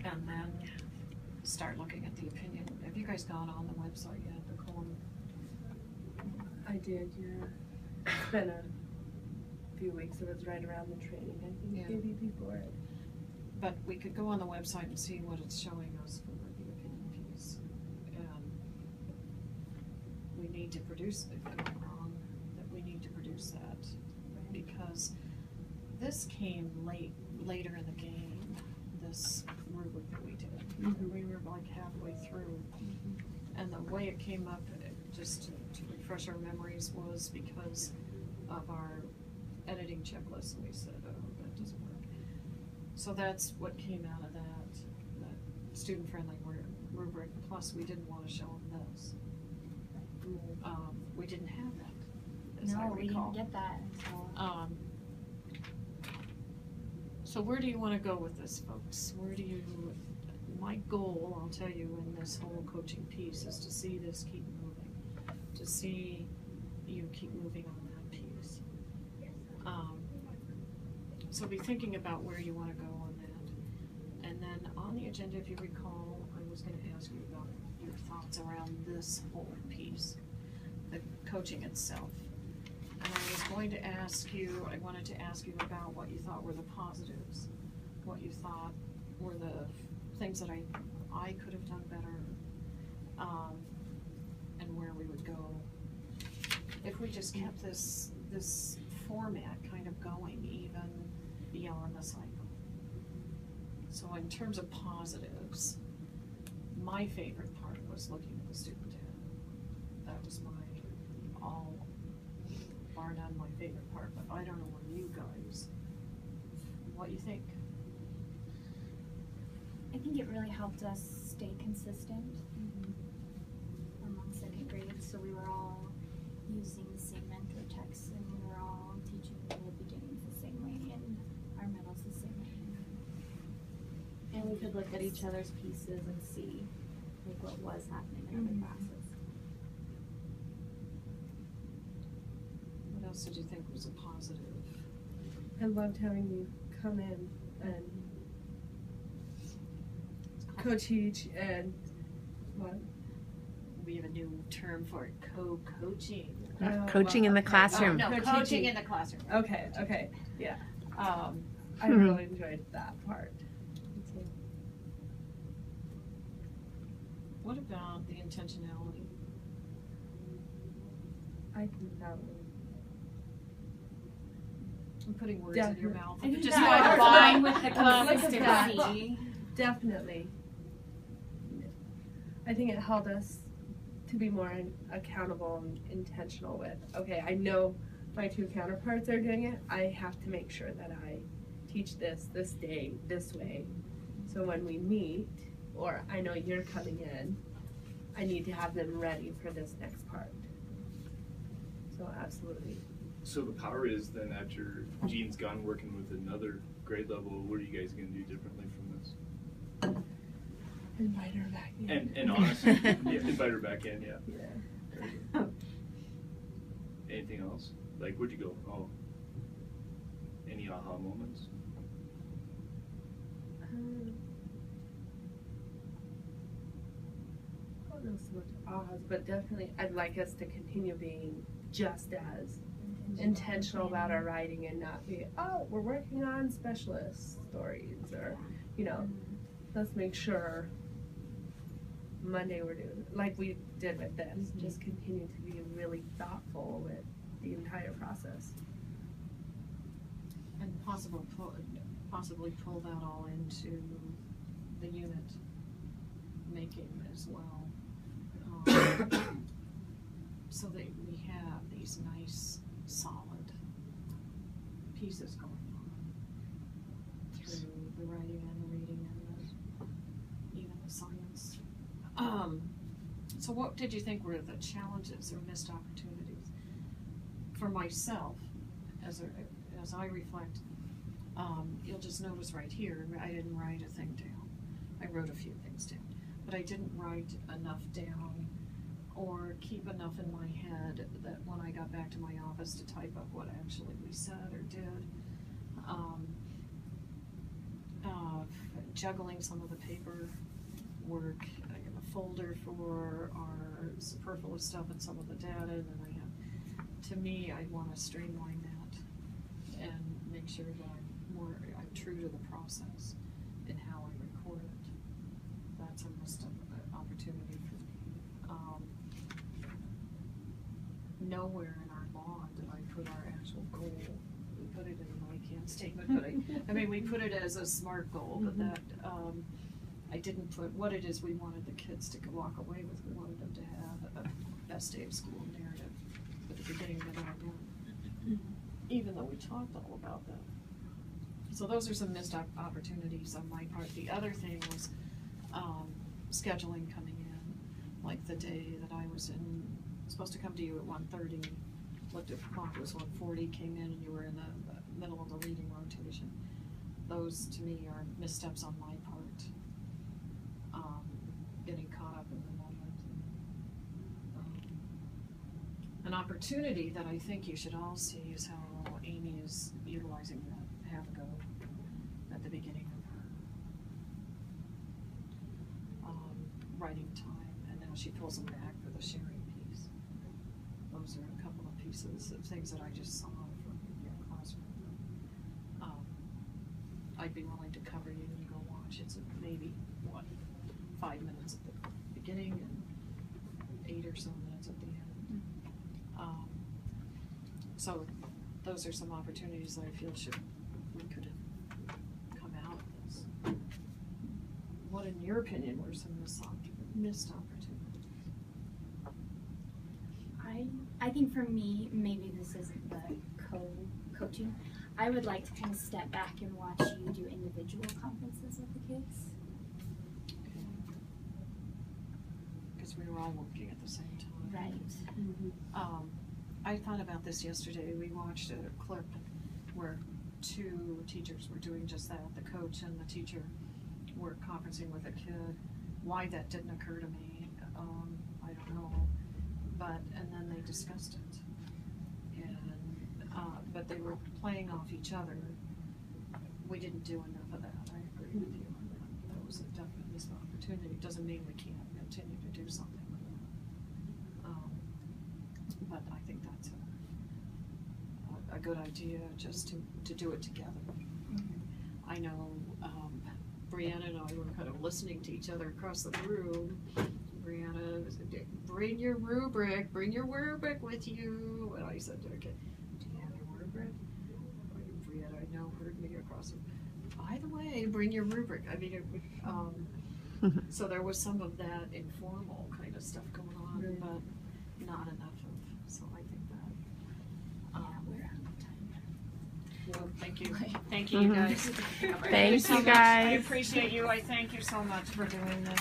and then start looking at the opinion. Have you guys gone on the website yet, Nicole? I did, yeah. It's been a few weeks. It was right around the training, I think, Yeah. maybe before it. But we could go on the website and see what it's showing us for the opinion piece. And we need to produce, if I'm not wrong, that we need to produce that. Because this came later in the game, this rubric that we did. Mhm. We were like halfway through. And the way it came up, just to refresh our memories, was because of our editing checklist, and we said, oh, that doesn't work. So that's what came out of that student-friendly rubric, plus we didn't want to show them this. We didn't have that, as I No, we recall. didn't get that until. So where do you want to go with this, folks? My goal, I'll tell you, in this whole coaching piece is to see this keep moving, to see you keep moving on that piece. So be thinking about where you want to go on that. And then on the agenda, if you recall, I was going to ask you about your thoughts around this whole piece, the coaching itself. And I was going to ask you, I wanted to ask you about what you thought were the positives, what you thought were the things that I could have done better, and where we would go if we just kept this format kind of going even beyond the cycle. So in terms of positives, my favorite part was looking at the student data. That was bar none, my favorite part, but I don't know what you guys, what you think. I think it really helped us stay consistent among second grade, so we were all using the same mentor texts, and we were all teaching the beginnings the same way and our middles the same way. And we could look at each other's pieces and see like what was happening in other classes. What else did you think was a positive? I loved having you come in and co-teach and what? We have a new term for it, co-coaching. Coaching in the classroom. No, Co-teaching. coaching in the classroom. Okay, yeah. I Hmm. really enjoyed that part. What about the intentionality? I think that was I'm putting words in your Definitely. mouth. I think Just that going was by. fine with the look at consistency. definitely. I think it held us to be more accountable and intentional with, okay, I know my two counterparts are doing it. I have to make sure that I teach this day, this way. So when we meet, or I know you're coming in, I need to have them ready for this next part. So absolutely. So the power is then after Jean's gone working with another grade level, what are you guys gonna do differently from this? Invite her back in. And honestly, yeah, invite her back in, yeah. Yeah. Anything else? Like, where'd you go? Oh, any aha moments? I don't know so much ahas, but definitely I'd like us to continue being just as intentional about our writing and not be, oh, we're working on specialist stories, or, you know, let's make sure Monday we're doing, like we did with this, just continue to be really thoughtful with the entire process. And possibly pull that all into the unit making as well. So that we have these nice, solid pieces going on through the writing and the reading and even the science. So what did you think were the challenges or missed opportunities? For myself, as I reflect, you'll just notice right here, I didn't write a thing down. I wrote a few things down, but I didn't write enough down or keep enough in my head that when I got back to my office to type up what actually we said or did. juggling some of the paper work. I have a folder for our superfluous stuff and some of the data, and then I have, to me, I wanna streamline that and make sure that I'm true to the process in how I record it. That's a missed opportunity for me. Nowhere in our law did I put our actual goal. We put it in the NICAN statement, but I mean, we put it as a SMART goal, but that, I didn't put what it is we wanted the kids to walk away with. We wanted them to have a best day of school narrative at the beginning, middle, and end. Even though we talked all about that. So those are some missed opportunities on my part. The other thing was, scheduling coming in, like the day that I was supposed to come to you at 1:30, looked at the clock, it was 1:40, came in and you were in the middle of the reading rotation. Those to me are missteps on my part. Getting caught up in the moment. An opportunity that I think you should all see is how Amy is utilizing that have-a-go at the beginning of her writing time, and now she pulls them back for the sharing piece. Those are a couple of pieces of things that I just saw from your classroom. I'd be willing to cover you and go watch. It's maybe, 5 minutes at the beginning and 8 or so minutes at the end. So those are some opportunities that I feel we could have come out of this. What, in your opinion, were some missed opportunities? I think for me, maybe this isn't the coaching. I would like to kind of step back and watch you do individual conferences with the kids. Because we were all working at the same time. Right. I thought about this yesterday. We watched a clip where 2 teachers were doing just that. The coach and the teacher were conferencing with a kid. Why that didn't occur to me, I don't know. And then they discussed it. But they were playing off each other. We didn't do enough of that. I agree with you on that. That was a definite missed opportunity. Doesn't mean we can't continue to do something with that. But I think that's a good idea, just to do it together. I know Brianna and I were kind of listening to each other across the room. Brianna said, bring your rubric with you. And I said, okay, do you have your rubric? Brianna, I know, heard me across the room. By the way, bring your rubric. I mean, so there was some of that informal kind of stuff going on, but not enough of, so I think that, We're out of time. well, thank you. Thank you, you guys. Thanks, so you much. I guys. appreciate you. I thank you so much for doing this.